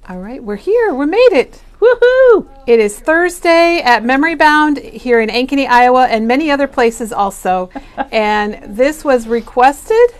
All right, we're here. We made it. Woohoo! It is Thursday at Memory Bound here in Ankeny, Iowa, and many other places also. And this was requested,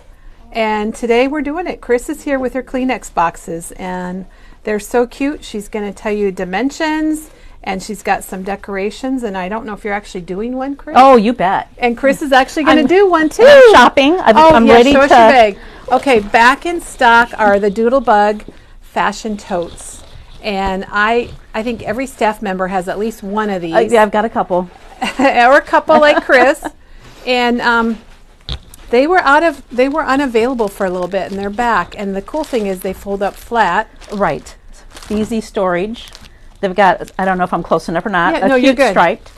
and today we're doing it. Chris is here with her Kleenex boxes, and they're so cute. She's going to tell you dimensions, and she's got some decorations, and I don't know if you're actually doing one, Chris. Oh, you bet. And Chris is actually going to do one, too. I'm shopping. I'm ready show to... us your bag. Okay, back in stock are the Doodlebug fashion totes. And I think every staff member has at least one of these. Yeah, I've got a couple. Or a couple like Chris. And they were unavailable for a little bit, and they're back. And the cool thing is they fold up flat. Right. Easy storage. They've got, I don't know if I'm close enough or not, Yeah, no, you're good. Striped.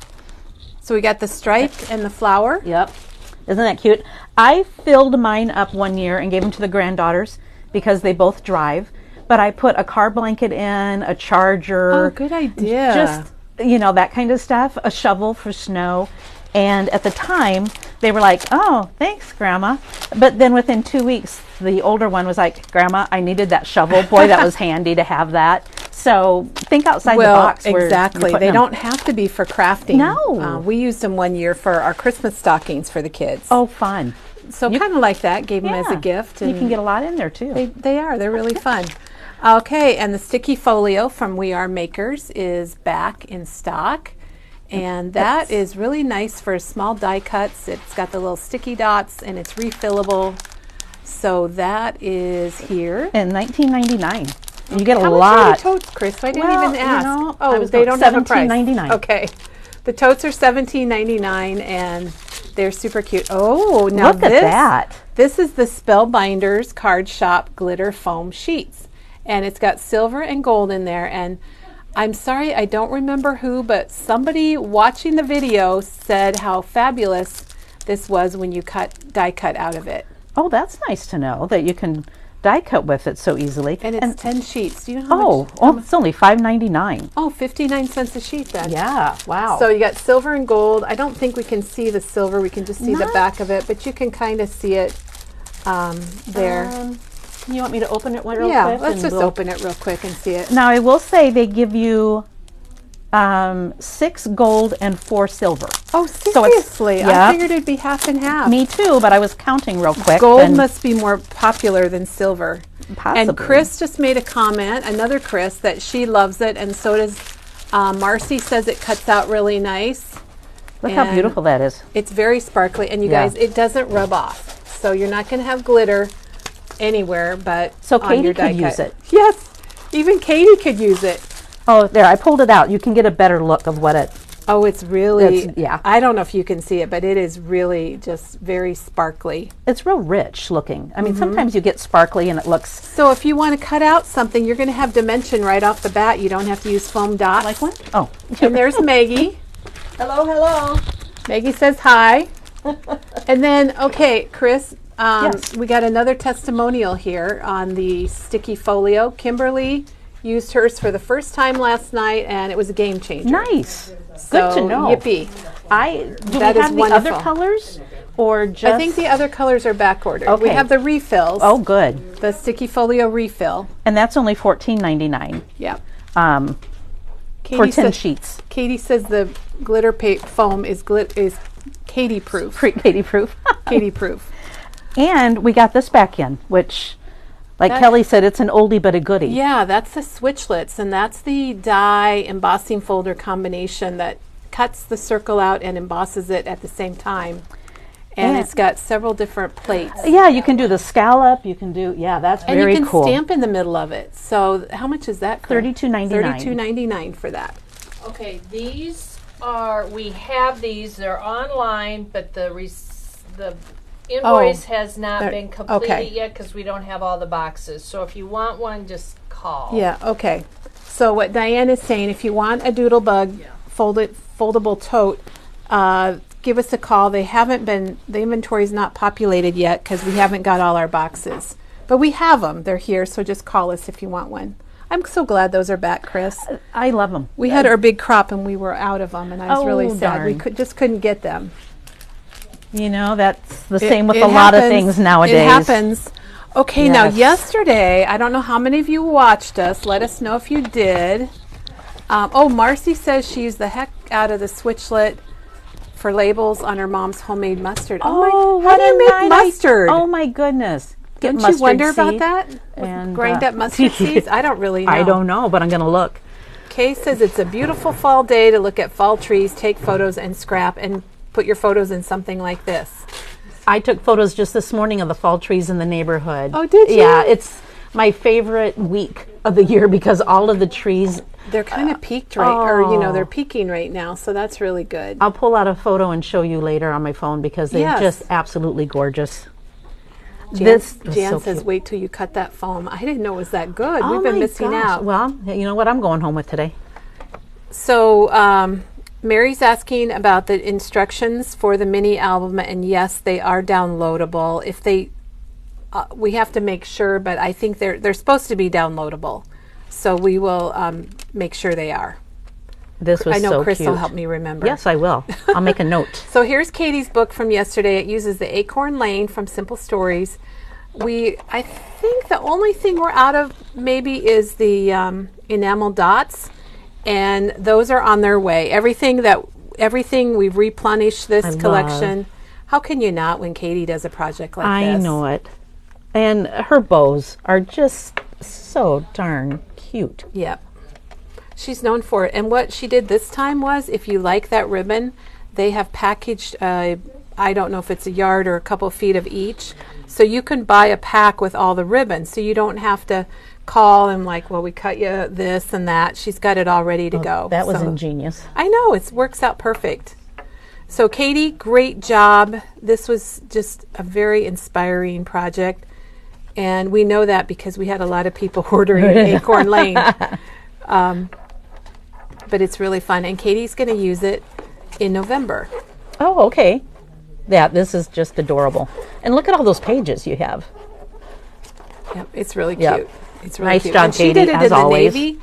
So we got the striped and the flower. Yep. Isn't that cute? I filled mine up one year and gave them to the granddaughters because they both drive. But I put a car blanket in, a charger. Oh, good idea. Just, that kind of stuff. A shovel for snow. And at the time, they were like, oh, thanks, Grandma. But then within 2 weeks, the older one was like, Grandma, I needed that shovel. Boy, that was handy to have that. So think outside the box. Exactly. They don't have to be for crafting. No. We used them one year for our Christmas stockings for the kids. Oh, fun. So kind of like that. Gave them as a gift. And you can get a lot in there, too. They're really fun. Okay, and the sticky folio from We Are Makers is back in stock. And that is really nice for small die cuts. It's got the little sticky dots, and it's refillable. So that is here. In $19.99. And you get a lot. How much are the totes, Chris? I didn't even ask. They don't have a price. $17.99. Okay. The totes are $17.99, and they're super cute. Oh, now look at that. This is the Spellbinders Card Shop Glitter Foam Sheets. And it's got silver and gold in there. And I'm sorry, I don't remember who, but somebody watching the video said how fabulous this was when you die cut out of it. Oh, that's nice to know that you can die cut with it so easily. And it's 10 sheets. Do you know how much? Oh, it's only $5.99. Oh, 59 cents a sheet then. Yeah, wow. So you got silver and gold. I don't think we can see the silver. We can just see the back of it, but you can kind of see it there. You want me to open it real quick? Yeah, let's just open it real quick and see it. Now, I will say they give you 6 gold and 4 silver. Oh, seriously? So I figured it'd be half and half. Me too, but I was counting real quick. Gold must be more popular than silver. Possibly. And Chris just made a comment, another Chris, that she loves it, and so does Marcy. Says it cuts out really nice. Look how beautiful that is. It's very sparkly, and you guys, it doesn't rub off. So you're not going to have glitter anywhere, but so Katie could use it. Yes, even Katie could use it. Oh, there, I pulled it out. You can get a better look of what it... Oh, it's really... I don't know if you can see it, but it is really just very sparkly. It's real rich looking. I mean, sometimes you get sparkly and it looks... So if you want to cut out something, you're going to have dimension right off the bat. You don't have to use foam dots. Like one? Oh. And there's Maggie. Hello, hello. Maggie says hi. And then, okay, Chris... We got another testimonial here on the sticky folio. Kimberly used hers for the first time last night, and it was a game changer. Nice. So, good to know. Yippee. Do we have the other colors? Or just... I think the other colors are back ordered. Okay. We have the refills. Oh, good. The sticky folio refill. And that's only $14.99. Yeah. For 10 sheets. Katie says the glitter foam is Katie proof. Katie proof. Katie proof. And we got this back in, which, like Kelly said, it's an oldie but a goodie. Yeah, that's the switchlets, and that's the die embossing folder combination that cuts the circle out and embosses it at the same time. And it's got several different plates. Yeah, you can do the scallop. You can do, that's very cool. And you can stamp in the middle of it. So how much is that? $32.99. $32.99 for that. Okay, these are, we have these. They're online, but the invoice has not been completed yet because we don't have all the boxes. So if you want one, just call. Yeah, okay. So what Diane is saying, if you want a Doodlebug foldable tote, give us a call. The inventory is not populated yet because we haven't got all our boxes. But we have them. They're here, so just call us if you want one. I'm so glad those are back, Chris. I love them. We had our big crop and we were out of them, and I was really sad. Darn. We just couldn't get them. You know, that's the same with a lot of things nowadays. It happens. Okay, now yesterday, I don't know how many of you watched us. Let us know if you did. Marcy says she used the heck out of the switchlet for labels on her mom's homemade mustard. Oh, how do you make mustard? Oh my goodness. Don't you wonder about that? And grind up mustard seeds? I don't really know. I don't know, but I'm going to look. Kay says it's a beautiful fall day to look at fall trees, take photos, and scrap, and put your photos in something like this. I took photos just this morning of the fall trees in the neighborhood. Oh, did you? Yeah, it's my favorite week of the year because all of the trees... They're kind of peaked or they're peaking right now, so that's really good. I'll pull out a photo and show you later on my phone because they're just absolutely gorgeous. Jan says, wait till you cut that foam. I didn't know it was that good. We've been missing out. Well, you know what I'm going home with today. So Mary's asking about the instructions for the mini album, and yes, they are downloadable. If they, we have to make sure, but I think they're supposed to be downloadable. So we will make sure they are. This was so cute. I know Chris will help me remember. Yes, I will. I'll make a note. So here's Katie's book from yesterday. It uses the Acorn Lane from Simple Stories. I think the only thing we're out of maybe is the enamel dots, and those are on their way. Everything we've replenished this collection. How can you not when Katie does a project like this? I know it. And her bows are just so darn cute. Yep. She's known for it. And what she did this time was, if you like that ribbon, they have packaged, I don't know if it's a yard or a couple feet of each. So you can buy a pack with all the ribbons. So you don't have to call and we cut you this and that. She's got it all ready to go. That was ingenious. I know. It works out perfect. So Katie, great job. This was just a very inspiring project. And we know that because we had a lot of people ordering Acorn Lane. But it's really fun. And Katie's going to use it in November. Oh, okay. Yeah, this is just adorable. And look at all those pages you have. Yep, it's really cute. It's really nice cute. job, and Katie, she did it as in always. the Navy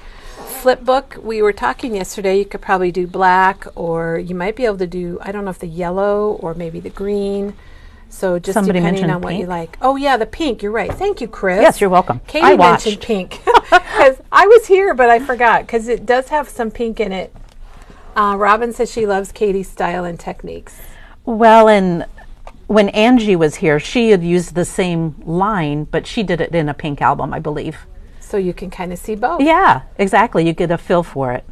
flip book. We were talking yesterday, you could probably do black, or you might be able to do, I don't know if the yellow or maybe the green. So just depending on what you like. Oh, yeah, the pink. You're right. Thank you, Chris. Yes, you're welcome. Katie mentioned pink. Because I was here, but I forgot, because it does have some pink in it. Robin says she loves Katie's style and techniques. Well, and when Angie was here, she had used the same line, but she did it in a pink album, I believe. So you can kind of see both. Yeah, exactly. You get a feel for it.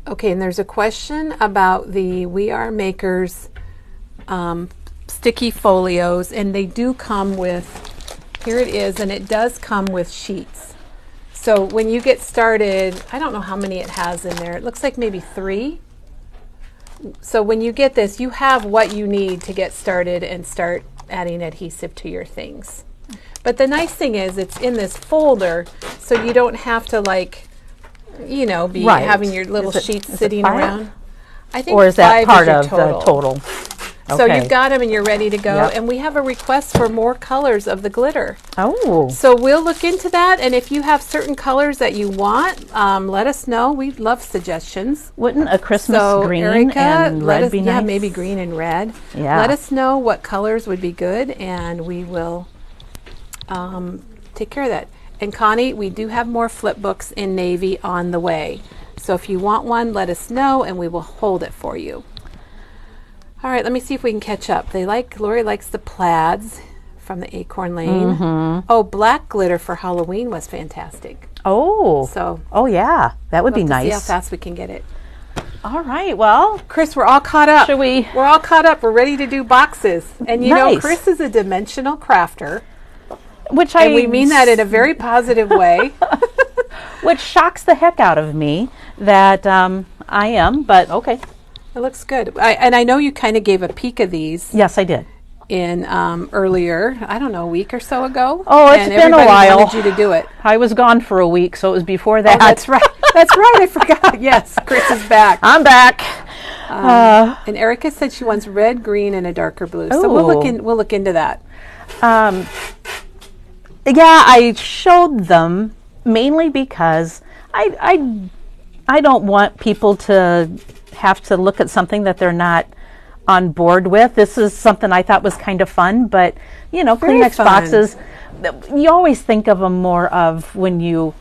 Okay, and there's a question about the We Are Makers sticky folios, and they do come with, here it is, and it does come with sheets. So when you get started, I don't know how many it has in there. It looks like maybe 3. So when you get this, you have what you need to get started and start adding adhesive to your things. But the nice thing is it's in this folder, so you don't have to be having your little sheets sitting around. I think or is that 5 part is your of the total? So Okay. you've got them and you're ready to go. Yep. And we have a request for more colors of the glitter. Oh. So we'll look into that. And if you have certain colors that you want, let us know. We'd love suggestions. Wouldn't a Christmas green Erica, and red be nice? Yeah, maybe green and red. Yeah. Let us know what colors would be good, and we will take care of that. And Connie, we do have more flip books in navy on the way. So if you want one, let us know, and we will hold it for you. All right, let me see if we can catch up. Lori likes the plaids from the Acorn Lane. Mm-hmm. Oh, black glitter for Halloween was fantastic. Oh. So. Oh, yeah. That would be nice. See how fast we can get it. All right, well. Chris, we're all caught up. Should we? We're all caught up. We're ready to do boxes. And you know, Nice. Chris is a dimensional crafter. And we mean that in a very positive way. Which shocks the heck out of me that I am, but okay. It looks good. And I know you kind of gave a peek of these Yes, I did. in earlier, I don't know, a week or so ago. Oh, it's and been a everybody while. wanted you to do it. I was gone for a week, so it was before that. Oh, that's right. That's right. I forgot. Yes, Chris is back. I'm back. And Erica said she wants red, green, and a darker blue. So we'll look into that. Yeah, I showed them mainly because I don't want people to have to look at something that they're not on board with. This is something I thought was kind of fun, but Very Kleenex fun. boxes, you always think of them more of when you,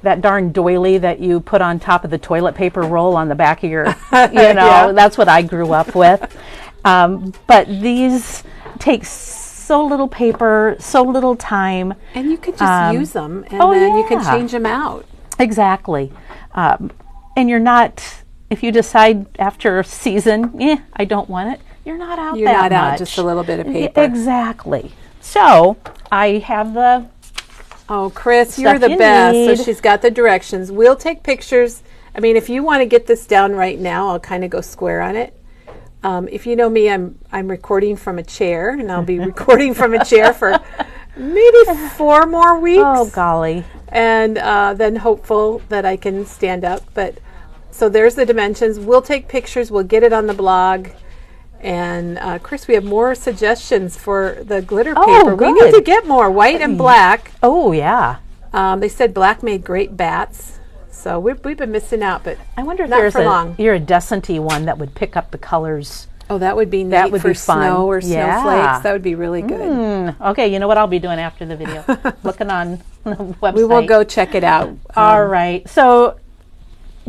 that darn doily that you put on top of the toilet paper roll on the back of your, Yeah. that's what I grew up with. But these take so little paper, so little time. And you could just use them, and then you can change them out. Exactly. And you're not, if you decide after a season, I don't want it, you're not out You're that not out much. just a little bit of paper. Exactly. So I have the Oh, Chris, you're the you best. need. So she's got the directions. We'll take pictures. I mean, if you want to get this down right now, I'll kind of go square on it. If you know me, I'm recording from a chair, and I'll be recording from a chair for maybe 4 more weeks. Oh, golly. And then hopeful that I can stand up. But so there's the dimensions. We'll take pictures. We'll get it on the blog. And Chris, we have more suggestions for the glitter paper. We need good. to get more white and black. Oh, yeah. They said black made great bats. So we've been missing out, but I wonder if not there's for long. a iridescent-y one that would pick up the colors. Oh, that would be neat That would for be fun. snow or Yeah. snowflakes. That would be really good. Okay, you know what I'll be doing after the video? Looking on the website. We will go check it out. All right. So,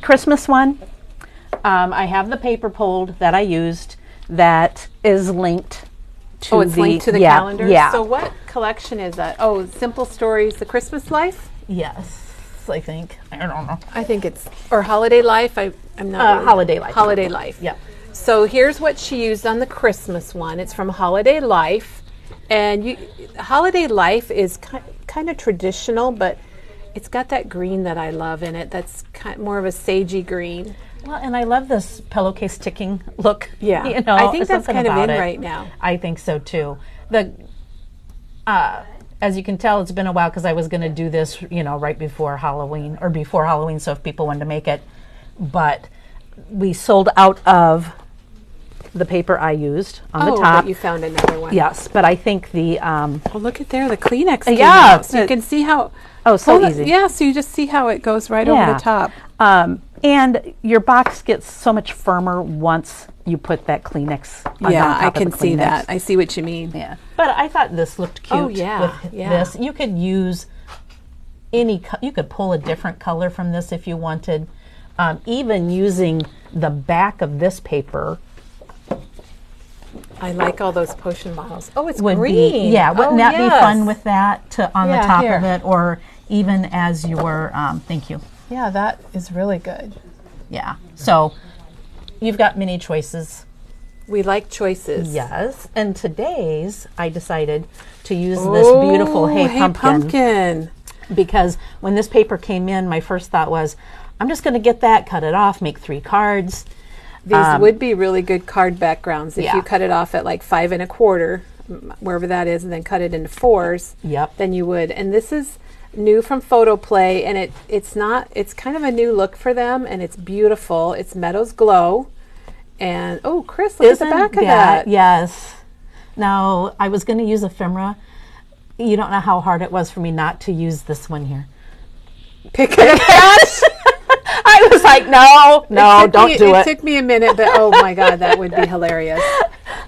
Christmas one, I have the paper pulled that I used that is linked to Oh, it's linked to the yeah, calendar? Yeah. So what collection is that? Oh, Simple Stories, The Christmas Life? Yes, I think. I don't know. I think it's, or Holiday Life. I'm not really- Holiday Life. Holiday Life. Yep. So here's what she used on the Christmas one. It's from Holiday Life. And Holiday Life is kind of traditional, but it's got that green that I love in it. That's more of a sagey green. Well, and I love this pillowcase ticking look. Yeah. You know, I think that's something kind of about in it. right now. I think so too. As you can tell, it's been a while because I was going to do this, right before Halloween or before Halloween. So if people wanted to make it, but we sold out of the paper I used on the top. But you found another one. Yes, but I think the Oh, look at there, the Kleenex came Yeah. out. So you can see how. so easy. Yeah, so you just see how it goes right over the top. And your box gets so much firmer once you put that Kleenex on Yeah, top I of can the see Kleenex. that. I see what you mean. Yeah, but I thought this looked cute. Oh, yeah, with yeah. this. You could use you could pull a different color from this if you wanted. Even using the back of this paper I like all those potion bottles. Oh, it's would green. be wouldn't that be fun with that on the Yeah, top here. of it, or even as your thank you. Yeah, that is really good. Yeah. So you've got many choices. We like choices. Yes. And today's, I decided to use this beautiful Hey Pumpkin, because when this paper came in, my first thought was, I'm just going to get that, cut it off, make 3 cards. These would be really good card backgrounds if Yeah. you cut it off at like 5 1/4, wherever that is, and then cut it into 4s. Yep. Then you would. And this is new from Photo Play, and it's kind of a new look for them, and it's beautiful. It's Meadows Glow. And oh, Chris, look at the back of that. Yes. Now, I was going to use ephemera. You don't know how hard it was for me not to use this one here. Pick it up. I was like, no, don't do it. It took me a minute, but oh my God, that would be hilarious.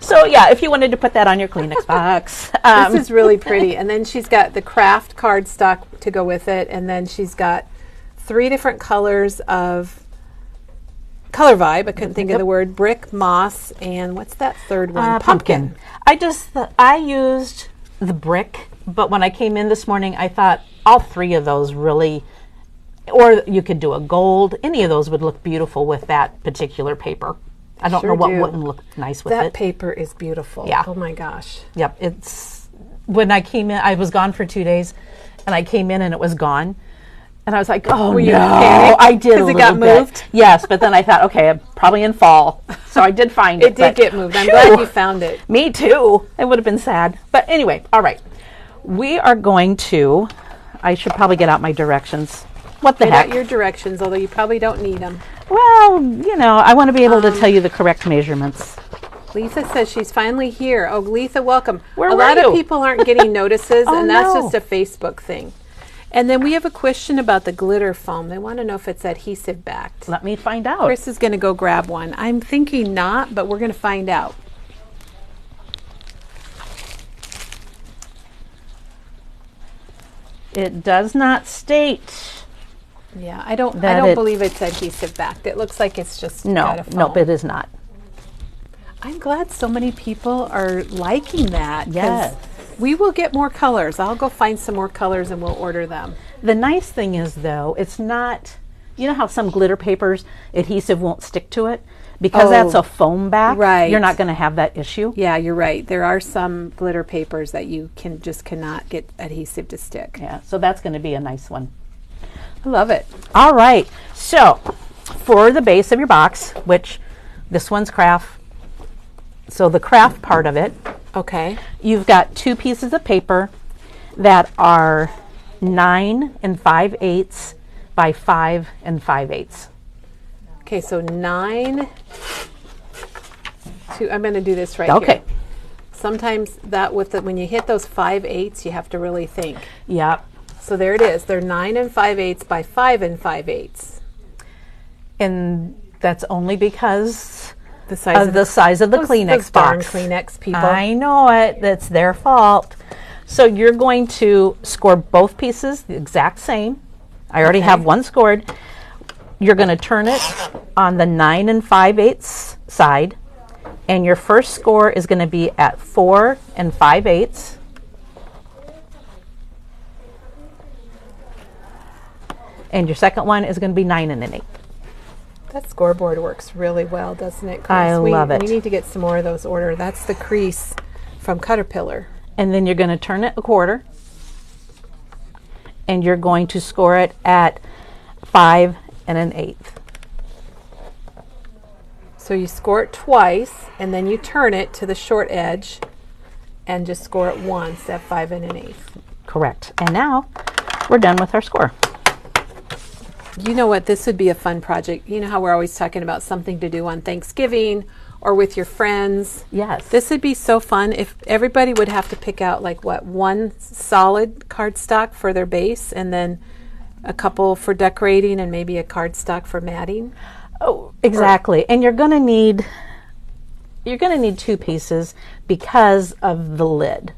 So yeah, if you wanted to put that on your Kleenex box. This is really pretty. And then she's got the craft cardstock to go with it. And then she's got 3 different colors of Color Vibe. I couldn't think of the word. Brick, moss, and what's that third one? Pumpkin. I used the brick, but when I came in this morning, I thought all 3 of those really, or you could do a gold. Any of those would look beautiful with that particular paper. I don't know what wouldn't look nice with That it. paper is beautiful. Yeah. Oh my gosh. Yep. It's when I came in, I was gone for 2 days, and I came in and it was gone. And I was like, oh, you no, panicked? I did a 'Cause it little got bit. moved? Yes, but then I thought, okay, I'm probably in fall. So I did find it. It did get moved. I'm glad you found it. Me too. It would have been sad. But anyway, all right. We are going to, I should probably get out my directions. What the Get heck? out your directions, although you probably don't need them. Well, I want to be able to tell you the correct measurements. Lisa says she's finally here. Oh, Lisa, welcome. Where a were lot you? of people aren't getting notices, Oh, and that's no. just a Facebook thing. And then we have a question about the glitter foam. They want to know if it's adhesive backed. Let me find out. Chris is going to go grab one. I'm thinking not, but we're going to find out. It does not state. Yeah, I don't believe it's adhesive backed. It looks like it's just No, nope, it is not. I'm glad so many people are liking that. Yes. We will get more colors. I'll go find some more colors and we'll order them. The nice thing is, though, it's not, you know how some glitter papers, adhesive won't stick to it? Because that's a foam back, right. You're not going to have that issue. Yeah, you're right. There are some glitter papers that you cannot get adhesive to stick. Yeah, so that's going to be a nice one. I love it. All right, so for the base of your box, which this one's craft, so the craft part of it, okay, you've got 2 pieces of paper that are 9 5/8 by 5 5/8. Okay, so 9 to, I'm going to do this right Okay. here. Sometimes that when you hit those 5/8, you have to really think. Yep. So there it is. They're 9 5/8 by 5 5/8. And that's only because The size of the size of the Kleenex those darn box. Kleenex people. I know it. That's their fault. So you're going to score both pieces the exact same. I already have one scored. You're going to turn it on the 9 5/8 side, and your first score is going to be at 4 5/8. And your second one is going to be 9 1/8. That scoreboard works really well, doesn't it, Chris? I love it. We need to get some more of those ordered. That's the crease from Caterpillar. And then you're going to turn it a quarter, and you're going to score it at 5 1/8. So you score it twice, and then you turn it to the short edge and just score it once at 5 1/8. Correct. And now we're done with our score. You know what? This would be a fun project. You know how we're always talking about something to do on Thanksgiving or with your friends? Yes. This would be so fun if everybody would have to pick out one solid cardstock for their base and then a couple for decorating and maybe a cardstock for matting. Oh, exactly. And you're going to need 2 pieces because of the lid.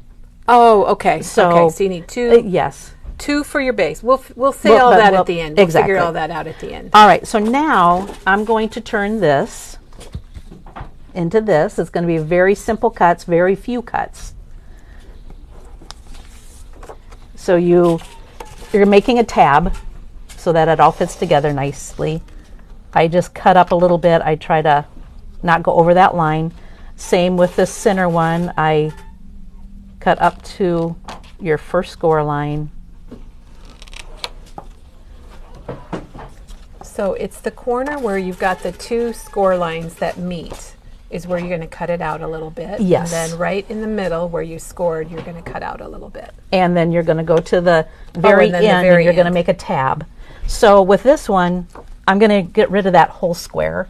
Oh, okay. So you need 2. Yes. 2 for your base. We'll say all that at the end. We'll exactly. figure all that out at the end. All right. So now I'm going to turn this into this. It's going to be very simple cuts, very few cuts. So you're making a tab so that it all fits together nicely. I just cut up a little bit. I try to not go over that line. Same with the center one. I cut up to your first score line. So it's the corner where you've got the 2 score lines that meet is where you're going to cut it out a little bit. Yes. And then right in the middle where you scored, you're going to cut out a little bit. And then you're going to go to the very end and you're going to make a tab. So with this one, I'm going to get rid of that whole square.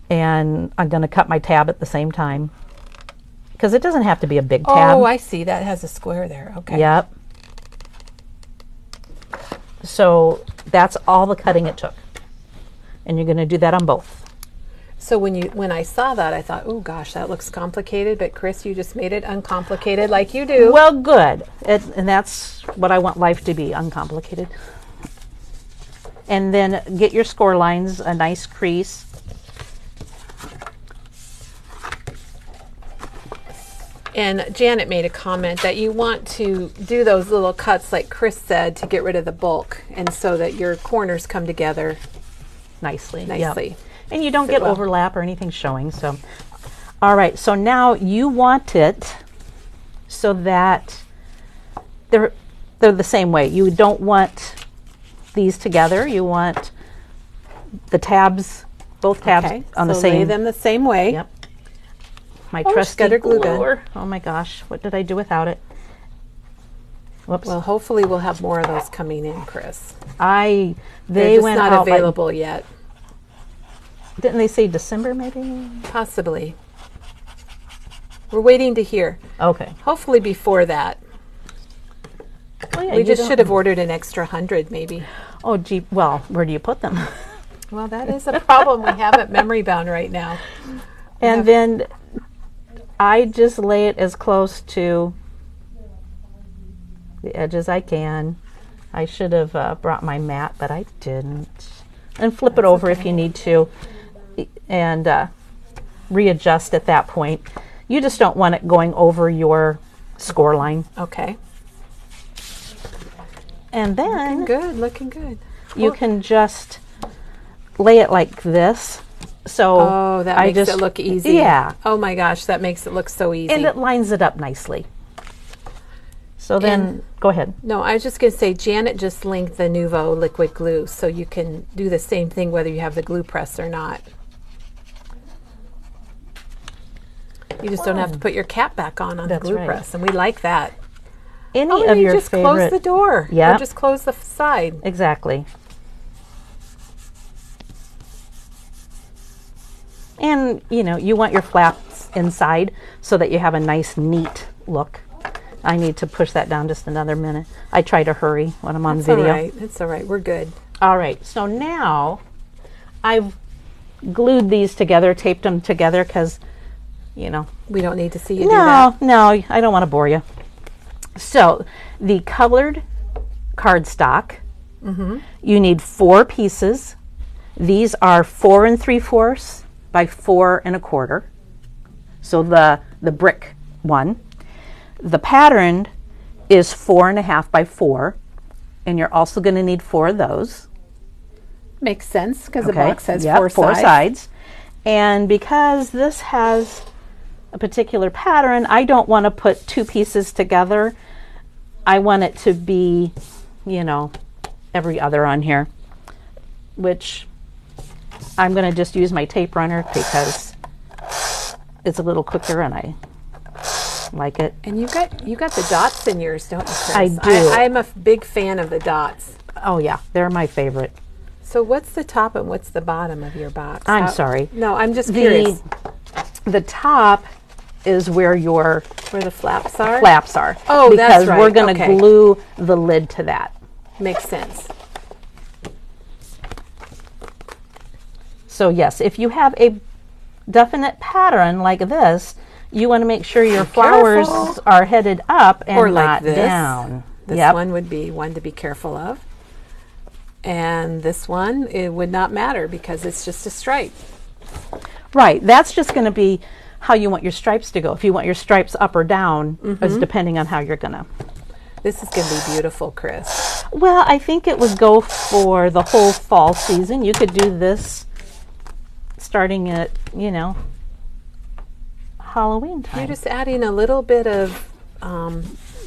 And I'm going to cut my tab at the same time. Because it doesn't have to be a big tab. Oh, I see. That has a square there. Okay. Yep. So that's all the cutting it took. And you're going to do that on both. So when I saw that, I thought, oh gosh, that looks complicated. But Chris, you just made it uncomplicated like you do. Well, good. And that's what I want life to be, uncomplicated. And then get your score lines, a nice crease. And Janet made a comment that you want to do those little cuts like Chris said to get rid of the bulk and so that your corners come together nicely. Yep. And you don't get overlap or anything showing. So, all right. So now you want it so that they're the same way. You don't want these together. You want the tabs, both tabs on the same. Lay them the same way. Yep. My trusty Scutter glue gun. Oh my gosh, what did I do without it? Whoops. Well, hopefully we'll have more of those coming in, Chris. They They're just went not out available yet. Didn't they say December maybe? Possibly. We're waiting to hear. Okay. Hopefully before that. Oh, yeah, We just should have ordered an extra 100 maybe. Oh gee, well, where do you put them? Well, that is a problem we have at Memory Bound right now. And then I just lay it as close to the edges I can. I should have brought my mat, but I didn't. And flip it over if you need to, and readjust at that point. You just don't want it going over your score line. Okay. And then looking good. You can just lay it like this. So that makes it look easy. Yeah. Oh my gosh, that makes it look so easy. And it lines it up nicely. So then, go ahead. No, I was just going to say, Janet just linked the Nouveau liquid glue, so you can do the same thing whether you have the glue press or not. You just don't have to put your cap back on the glue press, and we like that. Any of your just favorite... close the door. Yeah. Or just close the side. Exactly. And, you know, you want your flaps inside so that you have a nice, neat look. I need to push that down just another minute. I try to hurry when I'm on video. All right. It's all right. We're good. All right. So now I've glued these together, taped them together because, you know. We don't need to see you do that. No, I don't want to bore you. So the colored cardstock, you need 4 pieces. These are 4 3/4 by 4 1/4. So the brick one. The pattern is 4 1/2 by 4, and you're also going to need 4 of those. Makes sense because the box has 4 sides. 4 sides. And because this has a particular pattern, I don't want to put 2 pieces together. I want it to be, you know, every other on here, which I'm going to just use my tape runner because it's a little quicker and I like it. And you got the dots in yours, don't you, Chris? I do. I'm a big fan of the dots. Oh yeah, they're my favorite. So what's the top and what's the bottom of your box? I'm sorry. No, I'm just curious. The top is where the flaps are? Flaps are. Oh, that's right. Because we're going to glue the lid to that. Makes sense. So yes, if you have a definite pattern like this, you want to make sure your flowers are headed up and or like not this. down. This one would be one to be careful of. And this one, it would not matter because it's just a stripe. Right. That's just going to be how you want your stripes to go. If you want your stripes up or down, is depending on how you're going to. This is going to be beautiful, Chris. Well, I think it would go for the whole fall season. You could do this starting at, you know, Halloween time. You're just adding a little bit of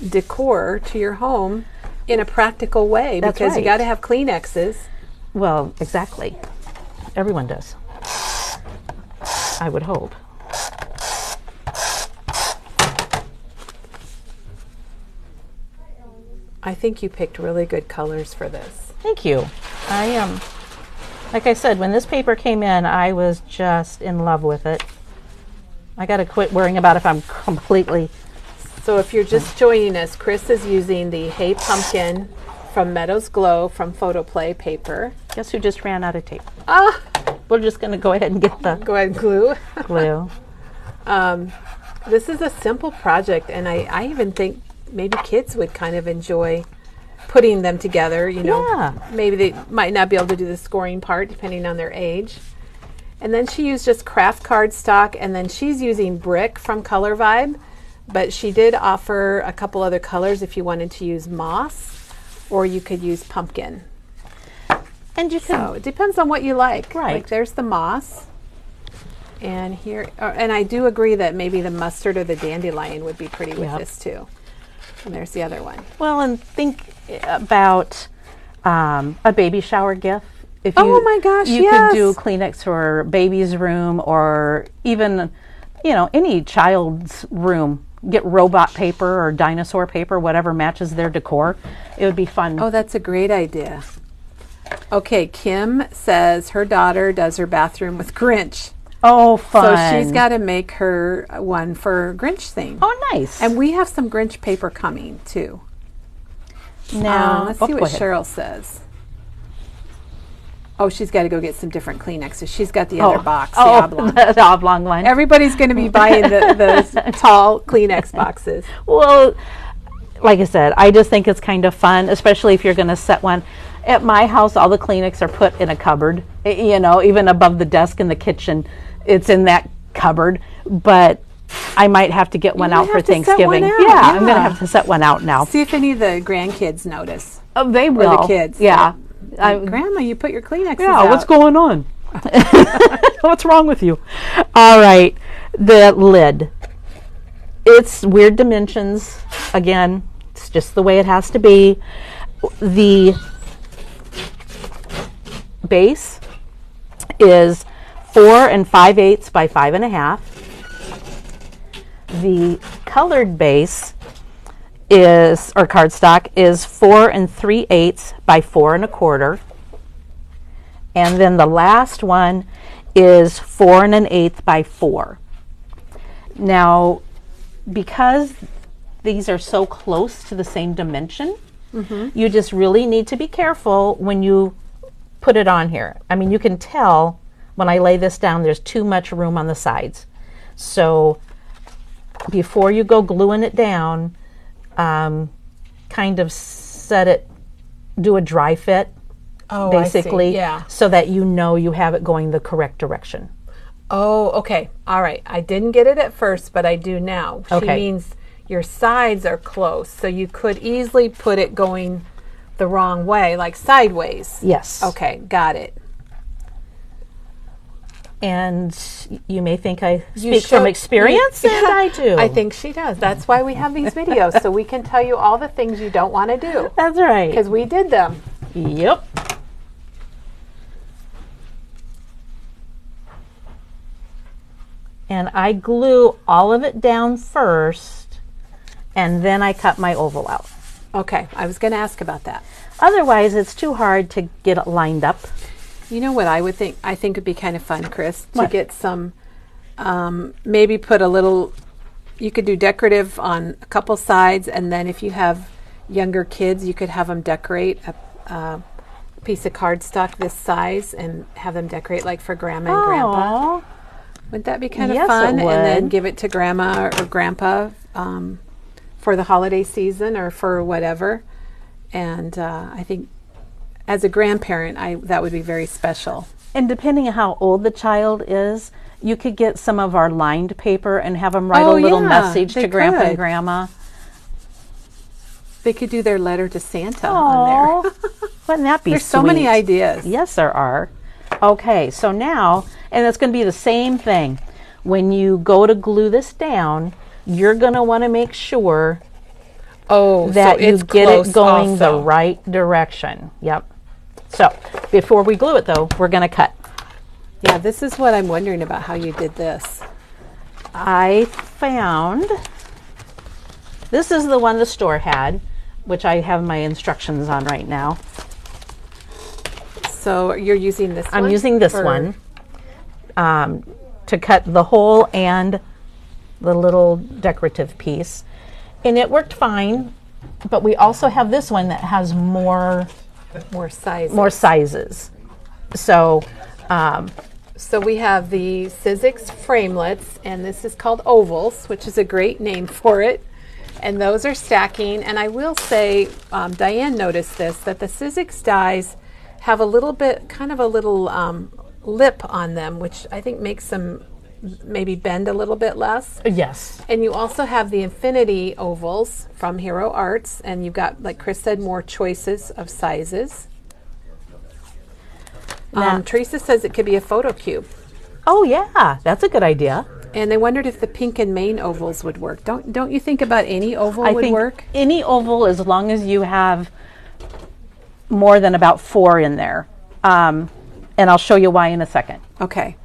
decor to your home in a practical way. That's because right. you got to have Kleenexes. Well, exactly. Everyone does. I would hope. I think you picked really good colors for this. Thank you. I am, like I said, when this paper came in, I was just in love with it. I got to quit worrying about if I'm completely... So if you're just joining us, Chris is using the Hey Pumpkin from Meadows Glow from Photoplay paper. Guess who just ran out of tape? Ah! We're just going to go ahead and get the Go ahead and glue. glue. This is a simple project, and I even think maybe kids would kind of enjoy putting them together. You know, Yeah. maybe they might not be able to do the scoring part depending on their age. And then she used just craft cardstock, and then she's using brick from Color Vibe, but she did offer a couple other colors if you wanted to use moss, or you could use pumpkin. And you So it depends on what you like. Right. Like there's the moss. And here, and I do agree that maybe the mustard or the dandelion would be pretty with this too. And there's the other one. Well, and think about a baby shower gift. If you, Oh my gosh, you yes. could do Kleenex for baby's room, or even, you know, any child's room. Get robot paper or dinosaur paper, whatever matches their decor. It would be fun. Oh, that's a great idea. Okay, Kim says her daughter does her bathroom with Grinch. Oh, fun. So she's got to make her one for Grinch theme. Oh, nice. And we have some Grinch paper coming too. Now, Let's see go what ahead. Cheryl says. Oh, she's got to go get some different Kleenexes. She's got the other box, the oblong. The oblong one. Everybody's going to be buying the tall Kleenex boxes. Well, like I said, I just think it's kind of fun, especially if you're going to set one. At my house, all the Kleenex are put in a cupboard, you know, even above the desk in the kitchen, it's in that cupboard. But I might have to get one out for Thanksgiving. Yeah, I'm going to have to set one out now. See if any of the grandkids notice. Oh, they will. Or the kids. Yeah. Grandma, you put your Kleenexes Yeah, out. what's going on? What's wrong with you? All right, the lid. It's weird dimensions. Again, it's just the way it has to be. The base is 4 5/8 by 5 1/2. The colored base is, or cardstock, is 4 3/8 by 4 1/4. And then the last one is 4 1/8 by 4. Now, because these are so close to the same dimension, you just really need to be careful when you put it on here. I mean, you can tell when I lay this down, there's too much room on the sides. So before you go gluing it down, kind of set it, do a dry fit, basically, so that you know you have it going the correct direction. Oh, okay. All right. I didn't get it at first, but I do now. Okay. She means your sides are close, so you could easily put it going the wrong way, like sideways. Yes. Okay, got it. And you may think I speak from experience, and I do. I think she does. That's why we have these videos, so we can tell you all the things you don't want to do. That's right. Because we did them. Yep. And I glue all of it down first, and then I cut my oval out. Okay, I was going to ask about that. Otherwise, it's too hard to get it lined up. You know what I would think? I think would be kind of fun, Chris, to get some, maybe put a little, you could do decorative on a couple sides, and then if you have younger kids, you could have them decorate a piece of cardstock this size and have them decorate like for Grandma and Grandpa. Wouldn't that be kind of fun? And then give it to Grandma or Grandpa for the holiday season or for whatever. And I think as a grandparent, that would be very special. And depending on how old the child is, you could get some of our lined paper and have them write a little message to Grandpa and Grandma. They could do their letter to Santa on there. Wouldn't that be There's sweet? So many ideas. Yes, there are. Okay, so now, and it's going to be the same thing. When you go to glue this down, you're going to want to make sure that you get it going the right direction. Yep. So before we glue it, though, we're going to cut. Yeah, this is what I'm wondering about how you did this. I found, this is the one the store had, which I have my instructions on right now. So you're using this one? I'm using this one to cut the hole and the little decorative piece. And it worked fine, but we also have this one that has more sizes. So so we have the Sizzix framelets, and this is called ovals, which is a great name for it. And those are stacking. And I will say, Diane noticed this, that the Sizzix dies have a little bit, kind of a little lip on them, which I think makes them maybe bend a little bit less. Yes. And you also have the Infinity ovals from Hero Arts, and you've got, like Chris said, more choices of sizes. Teresa says it could be a photo cube. Oh yeah, that's a good idea. And they wondered if the pink and Maine ovals would work. Don't you think about any oval would work? Any oval, as long as you have more than about 4 in there. And I'll show you why in a second. Okay.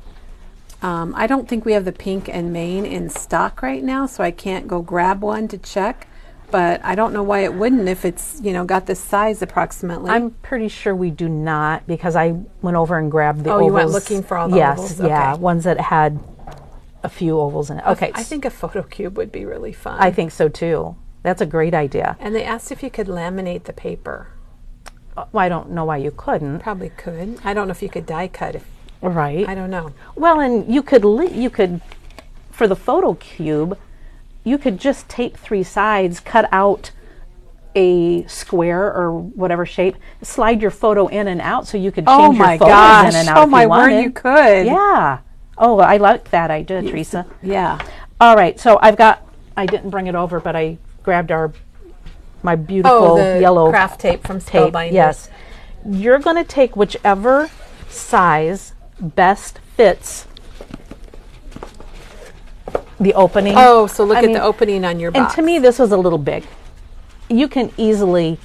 I don't think we have the pink and Maine in stock right now, so I can't go grab one to check. But I don't know why it wouldn't if it's, got this size approximately. I'm pretty sure we do not, because I went over and grabbed the ovals. Oh, you went looking for all the ovals? Yes, yeah, ones that had a few ovals in it. Okay. I think a photo cube would be really fun. I think so too. That's a great idea. And they asked if you could laminate the paper. Well, I don't know why you couldn't. Probably could. I don't know if you could die cut. Right. I don't know. Well, and you could, for the photo cube, you could just tape 3 sides, cut out a square or whatever shape, slide your photo in and out so you could change your photos in and out. Oh if my you wanted. word, you could. Yeah. Oh, I like that idea, Teresa. Yeah. All right, so I didn't bring it over, but I grabbed my beautiful the yellow craft tape from tape. Spellbinders. Yes. You're going to take whichever size best fits the opening. Oh, so look at the opening on your box. And to me, this was a little big. You can easily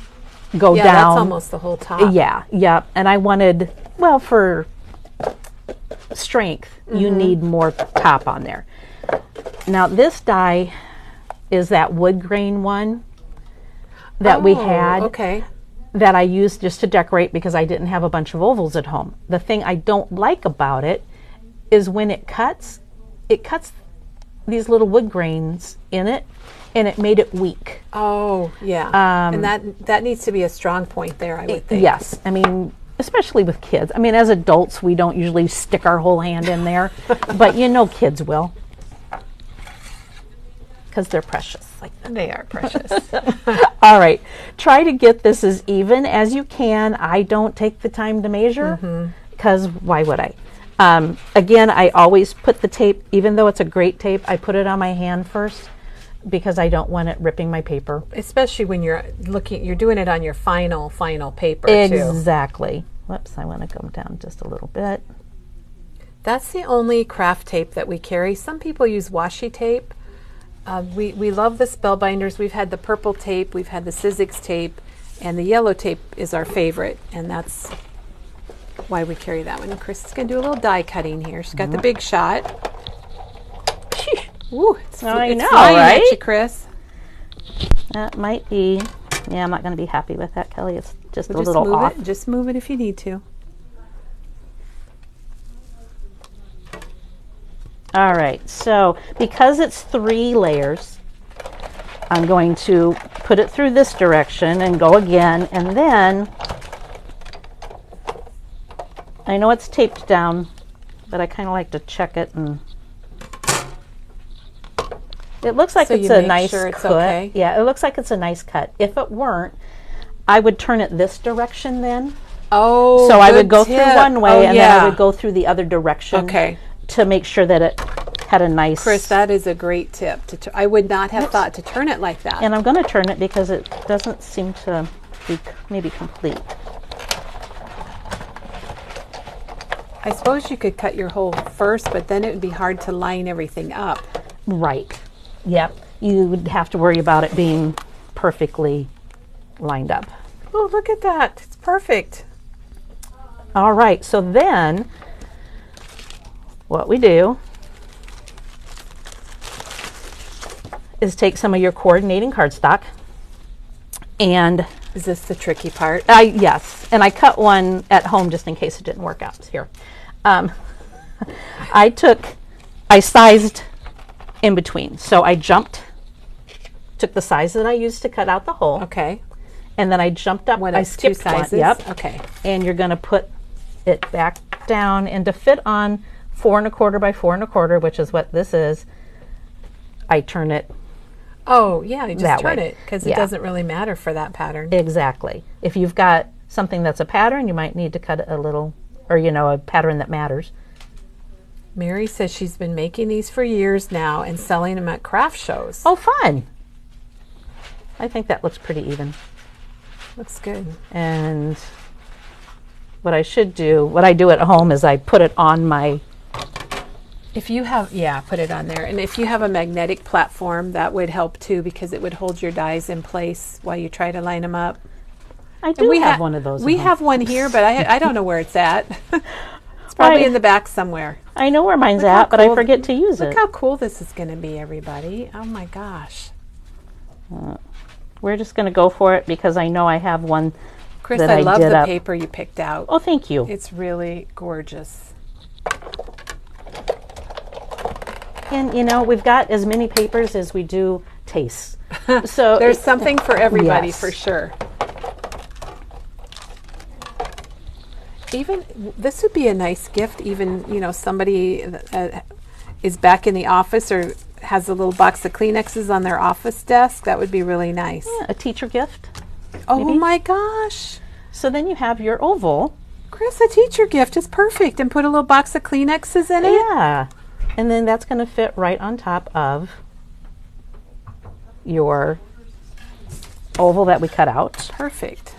go down. That's almost the whole top. Yeah. And I wanted, well, for strength, you need more top on there. Now, this die is that wood grain one that we had. Okay. That I used just to decorate because I didn't have a bunch of ovals at home. The thing I don't like about it is when it cuts these little wood grains in it, and it made it weak. Oh, yeah. And that needs to be a strong point there, I would think. Yes. I mean, especially with kids. I mean, as adults, we don't usually stick our whole hand in there, but kids will. Because they're precious. They are precious. All right. Try to get this as even as you can. I don't take the time to measure because why would I? Again, I always put the tape, even though it's a great tape, I put it on my hand first because I don't want it ripping my paper. Especially when you're doing it on your final paper, Exactly. Whoops, I want to go down just a little bit. That's the only craft tape that we carry. Some people use washi tape. We love the Spellbinders. We've had the purple tape, we've had the Sizzix tape, and the yellow tape is our favorite, and that's why we carry that one. Chris is going to do a little die cutting here. She's got the big shot. Ooh, it's flying at you, Chris. That might be, I'm not going to be happy with that, Kelly. It's just a little off. Just move it if you need to. All right, so because it's 3 layers, I'm going to put it through this direction and go again, and then I know it's taped down, but I kind of like to check it, and it looks like it's a nice cut. Okay. Yeah, it looks like it's a nice cut. If it weren't, I would turn it this direction then. Oh, so I would go through one way, and then I would go go through the other direction. Okay. To make sure that it had a nice... Chris, that is a great tip. I would not have thought to turn it like that. And I'm going to turn it because it doesn't seem to be maybe complete. I suppose you could cut your hole first, but then it would be hard to line everything up. Right. Yep. You would have to worry about it being perfectly lined up. Oh, look at that. It's perfect. All right. So then... what we do is take some of your coordinating cardstock and... Is this the tricky part? Yes, and I cut one at home just in case it didn't work out. Here. I sized in between. So I took the size that I used to cut out the hole. Okay. And then I jumped up. I skipped 2 sizes. Yep. Okay. And you're going to put it back down, and to fit on 4 1/4 by 4 1/4, which is what this is, I turn it. Oh, yeah, you just turn way. it because it doesn't really matter for that pattern. Exactly. If you've got something that's a pattern, you might need to cut it a little, or a pattern that matters. Mary says she's been making these for years now and selling them at craft shows. Oh, fun. I think that looks pretty even. Looks good. And what I do at home is I put it on my... If you have, put it on there. And if you have a magnetic platform, that would help too, because it would hold your dies in place while you try to line them up. I do have one of those. We have one here, but I don't know where it's at. It's probably in the back somewhere. I know where mine's at, but I forget to use it. Look how cool this is going to be, everybody. Oh my gosh. We're just going to go for it because I know I have one. Chris, I love the paper you picked out. Oh, thank you. It's really gorgeous. And we've got as many papers as we do tastes. So there's something for everybody, for sure. Even this would be a nice gift. Even somebody is back in the office or has a little box of Kleenexes on their office desk. That would be really nice. Yeah, a teacher gift. Oh maybe. my gosh. So then you have your oval. Chris, a teacher gift is perfect. And put a little box of Kleenexes in it. Yeah. And then that's going to fit right on top of your oval that we cut out. Perfect.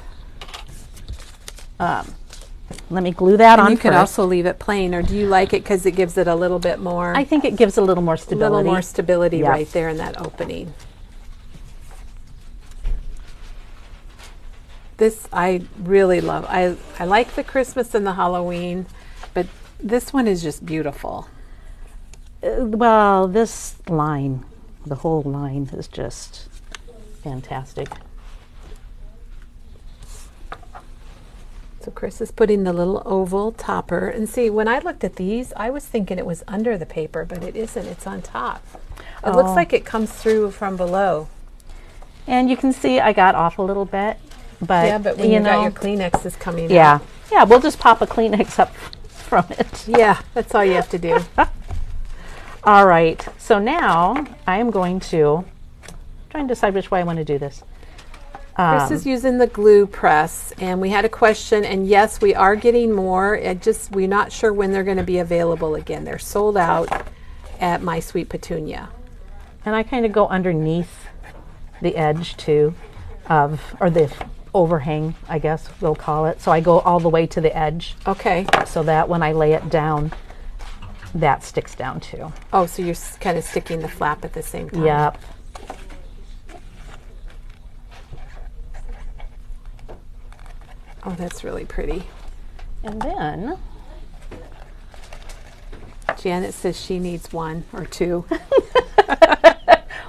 Let me glue that on You could first. also leave it plain, or do you like it because it gives it a little bit more? I think it gives a little more stability. little more stability Yep. right there in that opening. This I really love. I like the Christmas and the Halloween, but this one is just beautiful. Well, this line, the whole line is just fantastic. So Chris is putting the little oval topper. And see, when I looked at these, I was thinking it was under the paper, but it isn't. It's on top. It looks like it comes through from below. And you can see I got off a little bit. But, Yeah, but when you got your Kleenexes coming out. Yeah. Yeah, we'll just pop a Kleenex up from it. Yeah, that's all you have to do. All right. So now I am going to try and decide which way I want to do this. Chris is using the glue press, and we had a question, and yes, we are getting more. We're not sure when they're going to be available again. They're sold out at My Sweet Petunia. And I kind of go underneath the edge too or the overhang, I guess we'll call it. So I go all the way to the edge Okay. so that when I lay it down, that sticks down too. Oh, so you're kind of sticking the flap at the same time. Yep. Oh, that's really pretty. And then Janet says she needs one or two.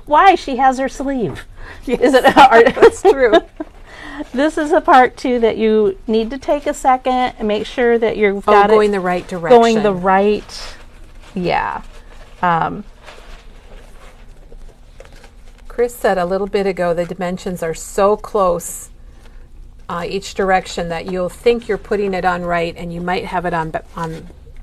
why she has her sleeve. Yes. Is it? That's true. This is a part too that you need to take a second and make sure that you've got going it the right direction. going the right. Yeah. Chris said a little bit ago the dimensions are so close each direction that you'll think you're putting it on right, and you might have it on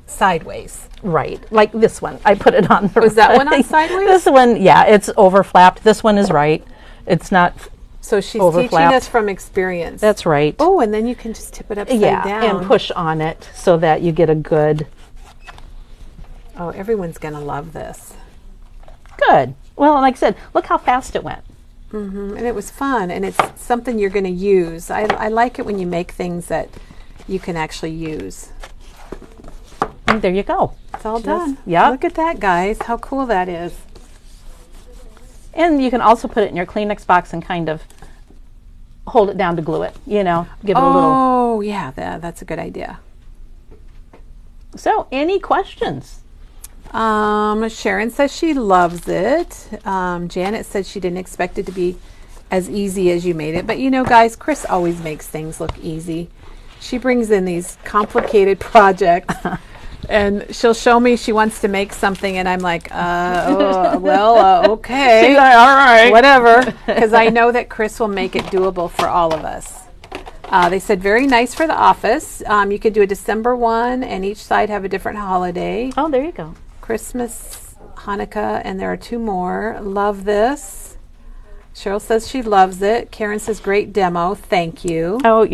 sideways. Right, like this one. I put it on. Was that one on sideways? This one, yeah, it's overflapped. This one is right. It's not. So she's overflapped. teaching us from experience. That's right. Oh, and then you can just tip it upside yeah, down. and push on it so that you get a good. Oh, everyone's going to love this. Good. Well, like I said, look how fast it went. And it was fun, and it's something you're going to use. I like it when you make things that you can actually use. And there you go. It's all done. Yep. Look at that, guys. How cool that is. And you can also put it in your Kleenex box and kind of hold it down to glue it, you know, give it a little. Oh, yeah, that's a good idea. So, any questions? Sharon says she loves it. Janet said she didn't expect it to be as easy as you made it. But you know, guys, Chris always makes things look easy. She brings in these complicated projects. And she'll show me she wants to make something, and I'm like, okay. She's like, all right. Whatever, because I know that Chris will make it doable for all of us. They said very nice for the office. You could do a December one, and each side have a different holiday. Oh, there you go. Christmas, Hanukkah, and there are two more. Love this. Cheryl says she loves it. Karen says great demo. Thank you. Oh,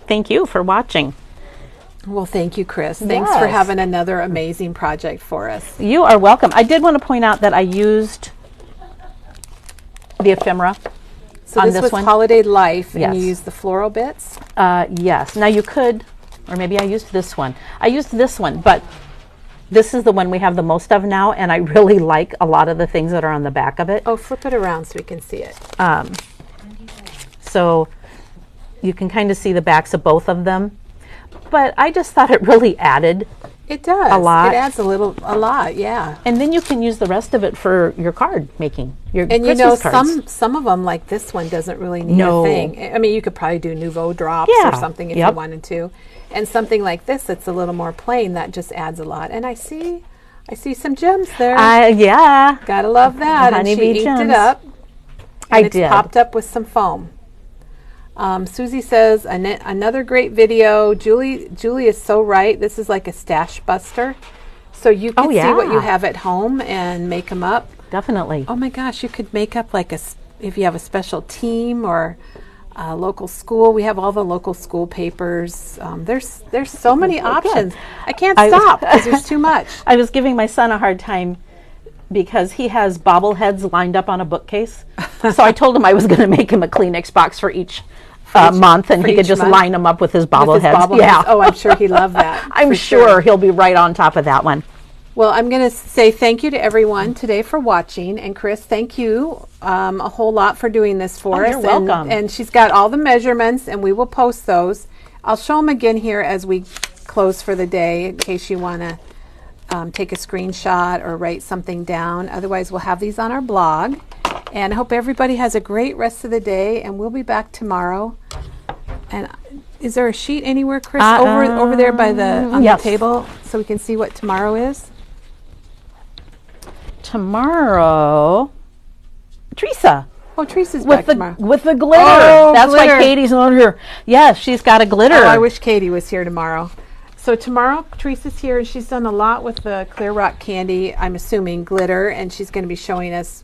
thank you for watching. Well, thank you, Chris. Thanks for having another amazing project for us. You are welcome. I did want to point out that I used the ephemera So on this this was one. Holiday Life, Yes. and you used the floral bits? Yes. Now you could, or maybe I used this one. I used this one, but this is the one we have the most of now, and I really like a lot of the things that are on the back of it. Oh, flip it around so we can see it. So you can kind of see the backs of both of them. But I just thought it really added. It does. A lot. It adds a lot, yeah. And then you can use the rest of it for your card making, your And you Christmas know, cards. some of them, like this one, doesn't really need No. a thing. I mean, you could probably do Nouveau drops Yeah. or something if Yep. you wanted to. And something like this that's a little more plain, that just adds a lot. And I see some gems there. Yeah. Gotta love that. And Honeybee she inked gems. it up. I And it's did. popped up with some foam. Susie says, another great video. Julie is so right. This is like a stash buster. So you can see what you yeah. have at home and make them up. Definitely. Oh my gosh, you could make up like if you have a special team or local school. We have all the local school papers. There's so many options. I can't stop because there's too much. I was giving my son a hard time because he has bobbleheads lined up on a bookcase. So I told him I was going to make him a Kleenex box for each month, and he could just line them up with his bobbleheads. Yeah. Oh, I'm sure he'd love that. I'm sure he'll be right on top of that one. Well, I'm going to say thank you to everyone today for watching. And Chris, thank you a whole lot for doing this for us. You're welcome. And she's got all the measurements, and we will post those. I'll show them again here as we close for the day in case you want to take a screenshot or write something down. Otherwise, we'll have these on our blog. And I hope everybody has a great rest of the day, and we'll be back tomorrow. And is there a sheet anywhere, Chris, over there by the table so we can see what tomorrow is? Tomorrow, Teresa. Oh, Teresa's back tomorrow. With the glitter. Oh, that's glitter. why Katie's on here. Yes, she's got a glitter. Oh, I wish Katie was here tomorrow. So tomorrow, Teresa's here, and she's done a lot with the Clear Rock candy, I'm assuming glitter, and she's going to be showing us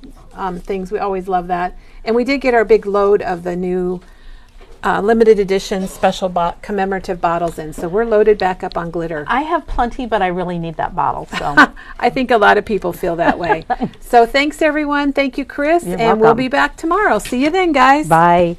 things. We always love that. And we did get our big load of the new limited edition special commemorative bottles in. So we're loaded back up on glitter. I have plenty, but I really need that bottle. So I think a lot of people feel that way. So thanks, everyone. Thank you, Chris. You're and welcome. We'll be back tomorrow. See you then, guys. Bye.